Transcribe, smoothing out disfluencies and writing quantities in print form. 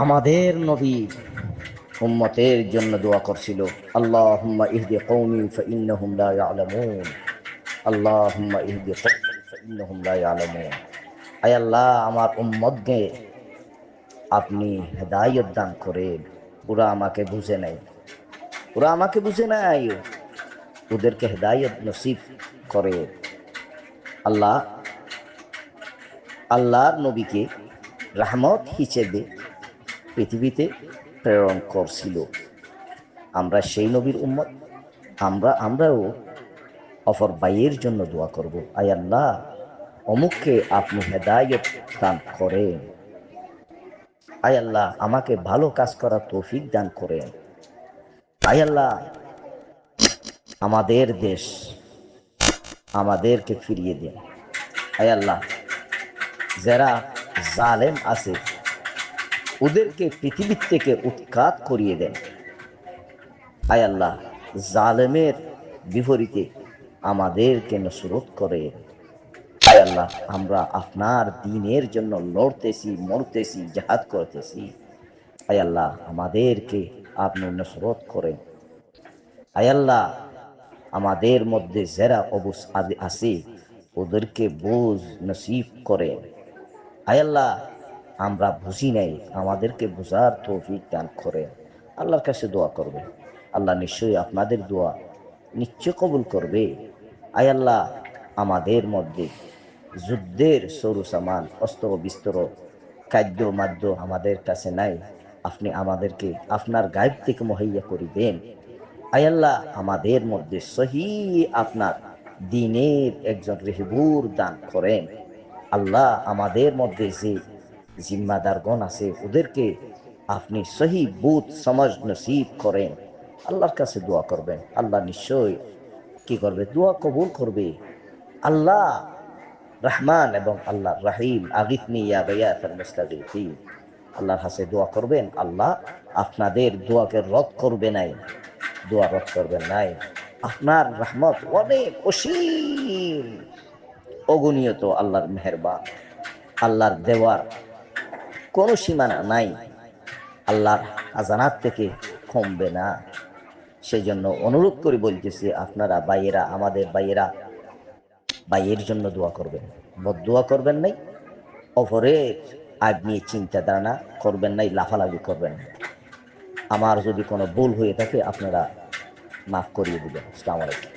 আমাদের নবী উম্মতের জন্য দোয়া করছিল, আল্লাহুম্মা ইহদি কওমি ফাইন্নাহুম লা ইয়ালামুন, আল্লাহুম্মা ইহদি কওমি ফাইন্নাহুম লা ইয়ালামুন। আয় আল্লাহ, আমার উম্মতকে আপনি হেদায়েত দান করেন। ওরা আমাকে বুঝে নাই, ওরা আমাকে বুঝে নাই, ওদেরকে হেদায়েত নসিব করে। আল্লাহ আল্লাহর নবীকে রহমত হিসেবে পৃথিবীতে প্রেরণ করছিল। আমরা সেই নবীর উম্মত। আমরাও অপর ভাইয়ের জন্য দোয়া করব, আয় আল্লাহ, অমুককে আপনি হেদায়েত দান করেন। আয় আল্লাহ, আমাকে ভালো কাজ করার তৌফিক দান করেন। আয় আল্লাহ, আমাদের দেশ আমাদেরকে ফিরিয়ে দেন। আয় আল্লাহ, যারা জালেম আছে ওদেরকে পৃথিবীর থেকে উৎখাত করিয়ে দেন। আয় আল্লাহ, জালেমের বিপরীতে আমাদেরকে নসরত করে। আয় আল্লাহ, আমরা আপনার দ্বীনের জন্য লড়তেছি, মরতেছি, জিহাদ করতেছি। আয় আল্লাহ, আমাদেরকে আপনি নসরত করেন। আয় আল্লাহ, আমাদের মধ্যে যারা অবস্থা আছে ওদেরকে বুঝ নসিব করেন। আয় আল্লাহ, আমরা বুঝি নাই, আমাদেরকে বুঝার তৌফিক দান করেন। আল্লাহর কাছে দোয়া করবে, আল্লাহ নিশ্চয়ই আপনাদের দোয়া নিশ্চয় কবুল করবে। আয় আল্লাহ, আমাদের মধ্যে যুদ্ধের সরু সামান, অস্ত্র বিস্ত্র, খাদ্য মাদ্য আমাদের কাছে নাই, আপনি আমাদেরকে আপনার গায়েব থেকে মুহাইয়া করে দেন। আয় আল্লাহ, আমাদের মধ্যে সহি আপনার দ্বীনের একজন রেহবুর দান করেন। আল্লাহ, আমাদের মধ্যে যে জিম্মাদারগণ আছে ওদেরকে আপনি সহি বুঝ সমাজ নসিব করেন। আল্লাহর কাছে দোয়া করবেন, আল্লাহ নিশ্চয় কি করবে, দোয়া কবুল করবে। আল্লাহ রহমান এবং আল্লাহ রাহিম, আগিথনি ইয়া গায়াসাল মুস্তাগীথিন। আল্লাহর কাছে দোয়া করবেন, আল্লাহ আপনাদের দোয়াকে রদ করবে নাই, দোয়া রদ করবেন নাই। আপনার রহমত অনেক অসীম, অগণিত। আল্লাহর মেহেরবান, আল্লাহর দেওয়ার কোনো সীমানা নাই, আল্লাহর খাজানাত থেকে কমবে না। সেই জন্য অনুরোধ করে বলতেছি, আপনারা ভাইয়েরা, আমাদের ভাইয়েরা ভাইয়ের জন্য দোয়া করবেন, বদদোয়া করবেন নাই, অপরের আগ নিয়ে চিন্তা ধারণা করবেন নাই, লাফালাফি করবেন না। আমার যদি কোনো ভুল হয়ে থাকে আপনারা মাফ করিয়ে দিবেন। আসসালামু আলাইকুম।